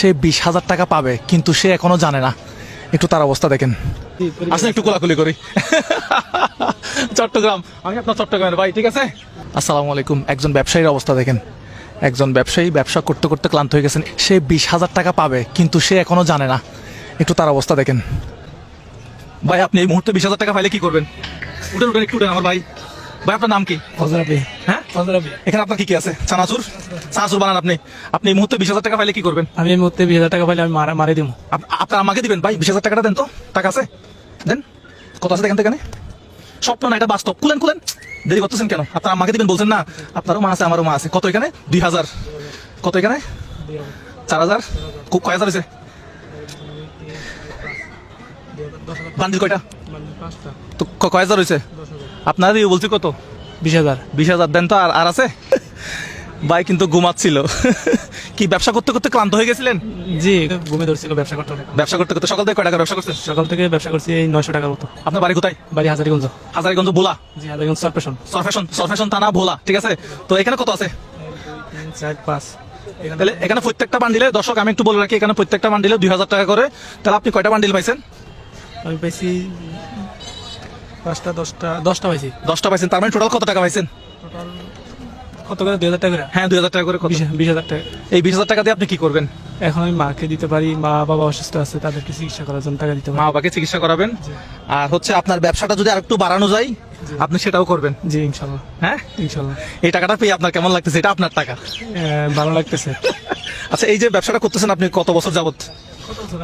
সে 20,000 টাকা পাবে, কিন্তু সে এখনো জানে না। একটু তার অবস্থা দেখেন। আসলে একটু কোলাকুলি করি। চট্টগ্রাম, আমি আপনার চট্টগ্রামের ভাই, ঠিক আছে। আসসালামু আলাইকুম। একজন ব্যবসায়ীর অবস্থা দেখেন। একজন ব্যবসায়ী ব্যবসা করতে করতে ক্লান্ত হয়ে গেছেন। সে 20,000 টাকা পাবে, কিন্তু সে এখনো জানে না। একটু তার অবস্থা দেখেন। ভাই, আপনি এই মুহূর্তে 20,000 টাকা পাইলে কি করবেন? উঠেন উঠেন, একটু উঠেন আমার ভাই। ভাই, আপনার নাম কি? হ্যাঁ, এখানে আপনার কি কি আছে? চানাচুর চানাচুর বানান আপনি। আপনি এই মুহূর্তে 20,000 টাকা পাইলে কি করবেন? আমি এই মুহূর্তে 20,000 টাকা পাইলে আমি মারি দিব। আপনার আমাকে দিবেন ভাই? 20,000 টাকাটা দেন তো। টাকা আছে? দেন। কত আছে দেখেন তো এখানে? স্বপ্ন না, এটা বাস্তব। খুলেন খুলেন, দেরি করতেছেন কেন? আপনার আমাকে দিবেন বলছেন না? আপনারও মা আছে, আমারও মা আছে। কত এখানে? 2,000। কত এখানে? 4,000। কয় হাজার হয়েছে? বান্ডিল কয়টা? তো কয় হাজার হয়েছে? আপনার বলছি কত? 20,000। 20,000 দেন তো। আর আছে? ভাই কিন্তু ঘুমাচ্ছিল। কি ব্যবসা করতে করতে ক্লান্ত হয়ে গেছিলেন? জি, ঘুমে ধরছিল ব্যবসা করতে। ব্যবসা করতে করতে সকাল থেকে কয় টাকা ব্যবসা করছেন? সকাল থেকে ব্যবসা করছি এই 900 টাকার মতো। আপনার বাড়ি কোথায়? বাড়ি হাজারীগঞ্জ। হাজারীগঞ্জ ভোলা? জি, হাজারীগঞ্জ সরপেশন। সরফেশন থানা ভোলা, ঠিক আছে। তো এখানে কত আছে? 4 5। তাহলে এখানে প্রত্যেকটা বান্ডিলে, দর্শক আমি একটু বলে রাখি, এখানে প্রত্যেকটা বান্ডিলে 2,000 টাকা করে। তাহলে আপনি কয়টা বান্ডিল পাইছেন? আমি পাইছি 5টা 10টা পাইছি। 10টা পাইছেন। তার মানে টোটাল কত টাকা পাইছেন? টোটাল কত করে? 2,000 টাকা করে। হ্যাঁ, 2,000 টাকা করে। কত? 20,000 টাকা। এই 20,000 টাকা দিয়ে আপনি কি করবেন? এখন আমি মাকে দিতে পারি, মা বাবা অসুস্থ আছে, তাদেরকে চিকিৎসা করার জন্য টাকা দিতে মা পারি। বাবাকে চিকিৎসা করাবেন। আর হচ্ছে আপনার ব্যবসাটা যদি আরেকটু বাড়ানো যায়, আপনি সেটাও করবেন। জি, ইনশাল্লাহ। হ্যাঁ, ইনশাল্লাহ। এই টাকাটা পেয়ে আপনার কেমন লাগতেছে? এটা আপনার টাকা। ভালো লাগতেছে। আচ্ছা, এই যে ব্যবসাটা করতেছেন আপনি কত বছর যাবত?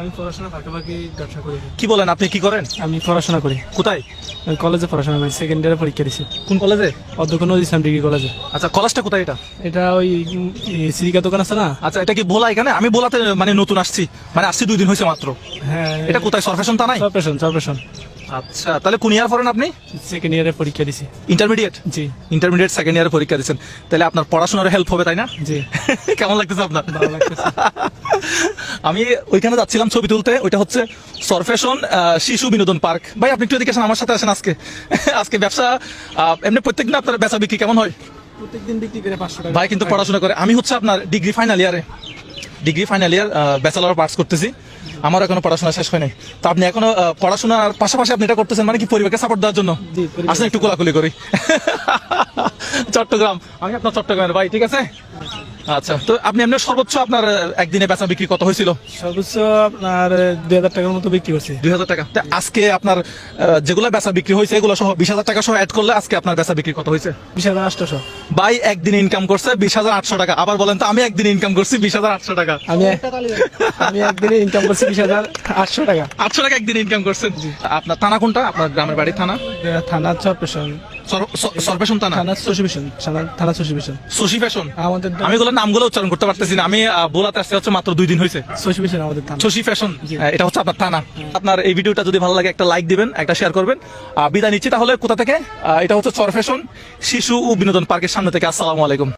আমি পড়াশোনা ফাঁকাফাঁকি ব্যবসা করি। কি বলেন? আপনি কি করেন? আমি পড়াশোনা করি। কোথায়? আমি কলেজে পড়াশোনা করি, সেকেন্ড ইয়ারে পরীক্ষা দিছি। কোন কলেজে? অধ্যক্ষ নজরুল ইসলাম ডিগ্রি কলেজে। আচ্ছা, কলেজটা কোথায় এটা? এটা ওই সিরিকা দোকান আছে না? আচ্ছা, এটা কি ভোলা? এখানে আমি ভোলাতে মানে নতুন আসছি, মানে আসছি 2 দিন হয়েছে মাত্র। হ্যাঁ। এটা কোথায়? সরফেশন তা নাই? সরপেশন। আচ্ছা, তাহলে কোন ইয়ার পড়েন আপনি? সেকেন্ড ইয়ারে পরীক্ষা দিছি। ইন্টারমিডিয়েট? জি। ইন্টারমিডিয়েট সেকেন্ড ইয়ারে পরীক্ষা দিচ্ছেন। তাহলে আপনার পড়াশোনার হেল্প হবে, তাই না? জি। কেমন লাগতেছে আপনার? ভালো লাগতেছে। আমি ওইখানে যাচ্ছিলাম ছবি তুলতে। ওইটা হচ্ছে সরফেশন শিশু বিনোদন পার্ক। ভাই, আপনি একটু এদিকে আসেন, আমার সাথে আসেন। আজকে ব্যবসা এমনি প্রত্যেকদিন আপনার বেচা বিক্রি কেমন হয়? প্রত্যেকদিন বিক্রি করে 500 টাকা। ভাই কিন্তু পড়াশোনা করে। আমি হচ্ছে আপনার degree final year bachelor pass করতেছি। আমার এখনো পড়াশোনা শেষ হয় নাই। তো আপনি এখনো পড়াশোনার পাশাপাশি আপনি এটা করতেছেন, মানে কি পরিবারকে সাপোর্ট দেওয়ার জন্য? জি, পরিবার। আসলে একটু কোলাকুলি করি। চট্টগ্রাম, আমি আপনার চট্টগ্রামের ভাই, ঠিক আছে। আচ্ছা, তো আপনি এমনি সর্বোচ্চ আপনার একদিনে বেচা বিক্রি কত হয়েছিল? সর্বোচ্চ আপনার 2,000 টাকার মতো বিক্রি করছি। 2,000 টাকা। তা আজকে আপনার যেগুলো বেচা বিক্রি হয়েছে এগুলো সহ 20,000 টাকা সহ অ্যাড করলে আজকে আপনার বেচা বিক্রি কত হয়েছে? 20,800। ভাই একদিনে ইনকাম করছে 20,800 টাকা। আবার বলেন তো, আমি একদিনে ইনকাম করছি 20,800 টাকা। আমি একদিনে ইনকাম করছি 20,800 টাকা। 800 টাকা একদিনে ইনকাম করছেন। আপনার থানা কোনটা? আপনার গ্রামের বাড়ি থানা? থানা সরপেশন। সরফেশন থানা? থানা সশিবেশন। থানা সশিবেশন। শশী ফ্যাশন। আমাদের আমি এগুলো নামগুলো উচ্চারণ করতে পারতেছি না। আমি বোলাতে আসতে হচ্ছে মাত্র 2 দিন হয়েছে। সশিবেশন আমাদের থানা। শশী ফ্যাশন, এটা হচ্ছে আপনার থানা। আপনার এই ভিডিওটা যদি ভালো লাগে একটা লাইক দিবেন, একটা শেয়ার করবেন। বিদায় নিচ্ছি তাহলে। কোথা থেকে? এটা হচ্ছে সরফেশন শিশু ও বিনোদন পার্কের সামনে থেকে। আসসালামু আলাইকুম।